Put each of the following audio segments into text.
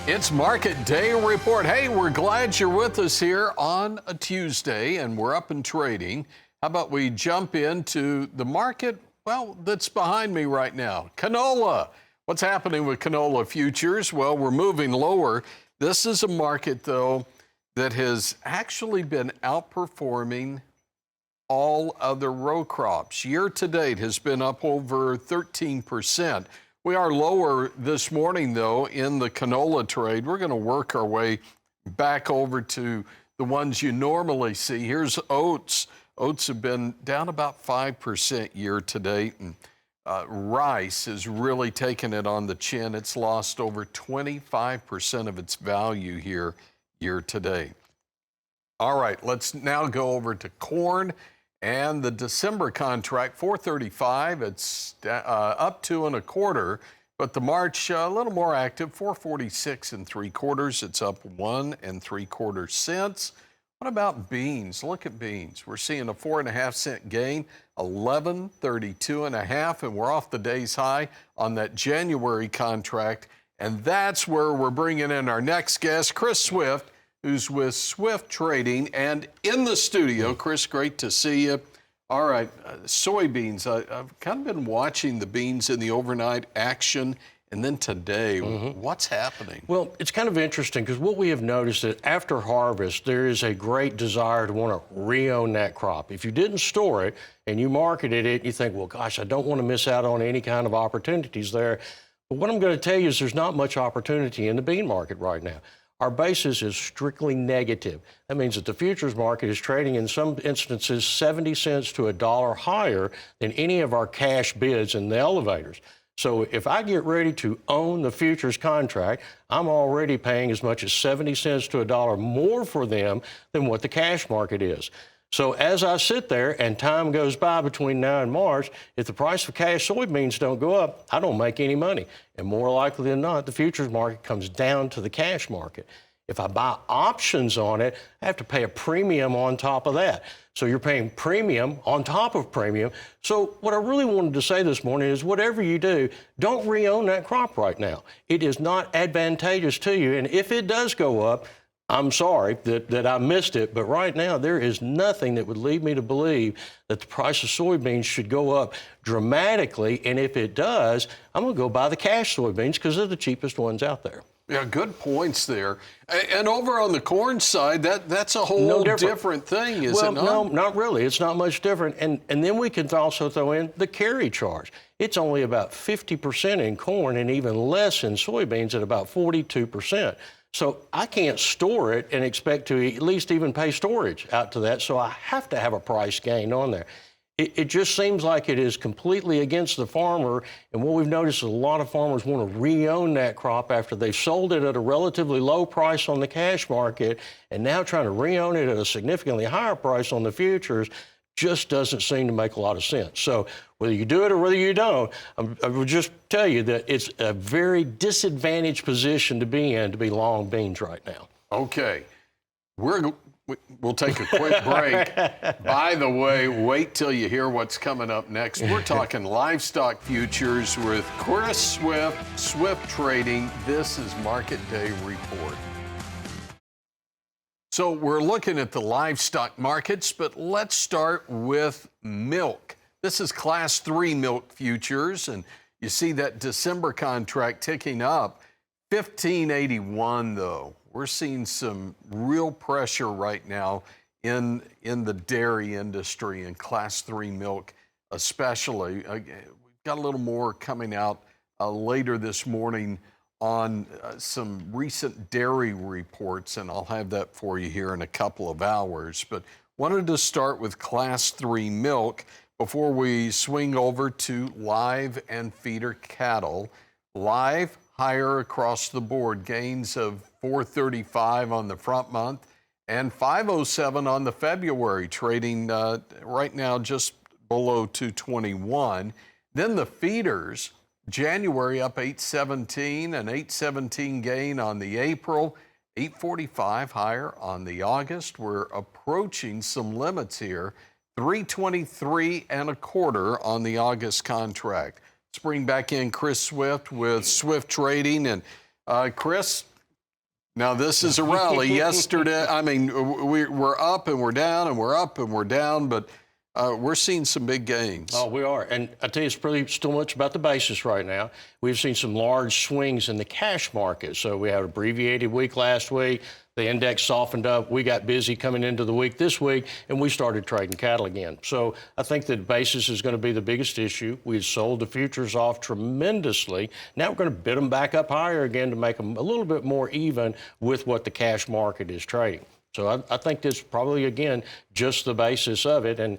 It's Market Day Report. Hey, we're glad you're with us here on a Tuesday, and we're up and trading. How about we jump into the market, well, that's behind me right now. Canola. What's happening with canola futures? Well, we're moving lower. This is a market, though, that has actually been outperforming all other row crops. Year to date has been up over 13%. We are lower this morning, though, in the canola trade. We're going to work our way back over to the ones you normally see. Here's oats. Oats have been down about 5% year to date, and rice is really taking it on the chin. It's lost over 25% of its value here year to date. All right, let's now go over to corn. And the December contract, 435, it's up 2 1/4, but the March a little more active, 446 3/4. It's up 1 3/4 cents. What about beans? Look at beans. We're seeing a 4.5 cent gain, 11.32 and we're off the day's high on that January contract. And that's where we're bringing in our next guest, Chris Swift, who's with Swift Trading and in the studio. Chris, great to see you. All right, soybeans. I've kind of been watching the beans in the overnight action, and then today, what's happening? Well, it's kind of interesting because what we have noticed is after harvest, there is a great desire to want to re-own that crop. If you didn't store it and you marketed it, you think, well, gosh, I don't want to miss out on any kind of opportunities there. But what I'm going to tell you is there's not much opportunity in the bean market right now. Our basis is strictly negative. That means that the futures market is trading in some instances 70 cents to $1 higher than any of our cash bids in the elevators. So if I get ready to own the futures contract, I'm already paying as much as 70 cents to $1 more for them than what the cash market is. So as I sit there and time goes by between now and March, if the price of cash soybeans don't go up, I don't make any money. And more likely than not, the futures market comes down to the cash market. If I buy options on it, I have to pay a premium on top of that. So you're paying premium on top of premium. So what I really wanted to say this morning is whatever you do, don't re-own that crop right now. It is not advantageous to you. And if it does go up, I'm sorry that I missed it, but right now there is nothing that would lead me to believe that the price of soybeans should go up dramatically. And if it does, I'm going to go buy the cash soybeans because they're the cheapest ones out there. Yeah, good points there. And over on the corn side, that's a whole different thing, is it not? No, not really. It's not much different. And then we can also throw in the carry charge. It's only about 50% in corn and even less in soybeans at about 42%. So I can't store it and expect to at least even pay storage out to that. So I have to have a price gain on there. It just seems like it is completely against the farmer. And what we've noticed is a lot of farmers want to re-own that crop after they've sold it at a relatively low price on the cash market. And now trying to re-own it at a significantly higher price on the futures just doesn't seem to make a lot of sense. So whether you do it or whether you don't, I would just tell you that it's a very disadvantaged position to be in to be long beans right now. Okay. We'll take a quick break. By the way, wait till you hear what's coming up next. We're talking livestock futures with Chris Swift, Swift Trading. This is Market Day Report. So we're looking at the livestock markets, but let's start with milk. This is Class 3 milk futures, and you see that December contract ticking up. 15.81 though. We're seeing some real pressure right now in the dairy industry and Class 3 milk especially. We've got a little more coming out later this morning on some recent dairy reports, and I'll have that for you here in a couple of hours. But wanted to start with Class 3 milk before we swing over to live and feeder cattle. Live higher across the board, gains of 435 on the front month and 507 on the February, trading right now just below 221. Then the feeders, January up 817, an 817 gain on the April, 845 higher on the August. We're approaching some limits here, 323 1/4 on the August contract. Let's bring back in Chris Swift with Swift Trading. And Chris, Now, this is a rally. Yesterday, I mean, we're up and we're down and we're up and we're down, but we're seeing some big gains. Oh, we are. And I tell you, it's pretty still much about the basis right now. We've seen some large swings in the cash market. So we had an abbreviated week last week. The index softened up. We got busy coming into the week this week, and we started trading cattle again. So I think that basis is going to be the biggest issue. We've sold the futures off tremendously. Now we're going to bid them back up higher again to make them a little bit more even with what the cash market is trading. So I think this probably, again, just the basis of it. And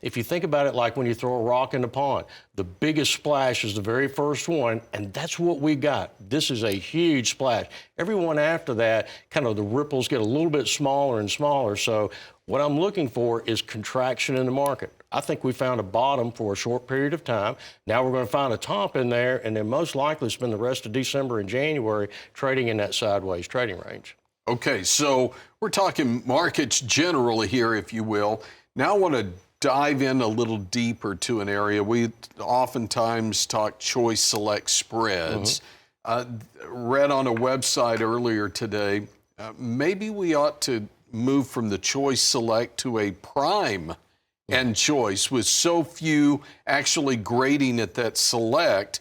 if you think about it like when you throw a rock in the pond, the biggest splash is the very first one, and that's what we got. This is a huge splash. Everyone after that, kind of the ripples get a little bit smaller and smaller. So what I'm looking for is contraction in the market. I think we found a bottom for a short period of time. Now we're going to find a top in there, and then most likely spend the rest of December and January trading in that sideways trading range. Okay, so we're talking markets generally here, if you will. Now I want to dive in a little deeper to an area. We oftentimes talk choice select spreads. Read on a website earlier today, maybe we ought to move from the choice select to a prime and choice with so few actually grading at that select.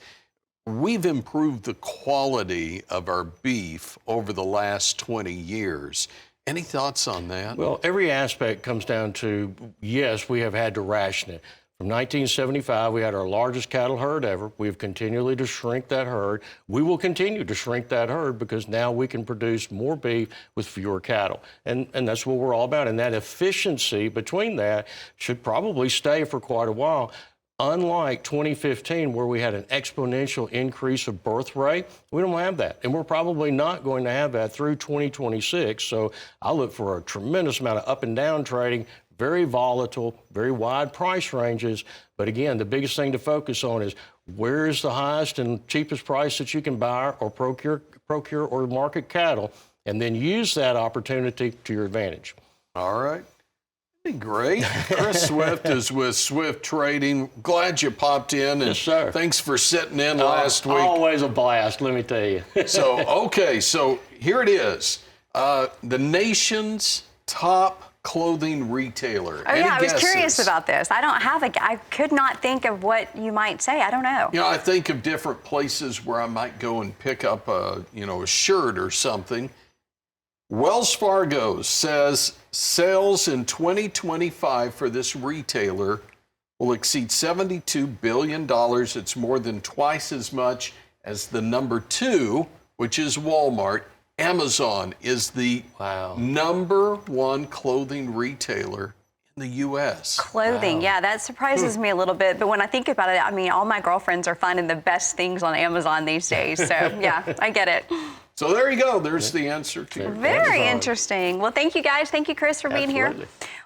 We've improved the quality of our beef over the last 20 years. Any thoughts on that? Well, every aspect comes down to, yes, we have had to ration it. From 1975, we had our largest cattle herd ever. We've continually to shrink that herd. We will continue to shrink that herd because now we can produce more beef with fewer cattle. And that's what we're all about. And that efficiency between that should probably stay for quite a while. Unlike 2015, where we had an exponential increase of birth rate, we don't have that. And we're probably not going to have that through 2026. So I look for a tremendous amount of up and down trading, very volatile, very wide price ranges. But again, the biggest thing to focus on is where is the highest and cheapest price that you can buy or procure or market cattle, and then use that opportunity to your advantage. All right. Great. Chris Swift is with Swift Trading. Glad you popped in. And yes, sir. Thanks for sitting in last week. Always a blast, let me tell you. So here it is. The nation's top clothing retailer. Oh, yeah, I was curious about this. I could not think of what you might say. I don't know. You know, I think of different places where I might go and pick up a shirt or something. Wells Fargo says sales in 2025 for this retailer will exceed $72 billion. It's more than twice as much as the number 2, which is Walmart. Amazon is the number 1 clothing retailer in the U.S. Clothing, yeah, that surprises me a little bit. But when I think about it, I mean, all my girlfriends are finding the best things on Amazon these days. So, yeah, I get it. So there you go. There's the answer to your question. Very interesting. Well, thank you, guys. Thank you, Chris, for being here.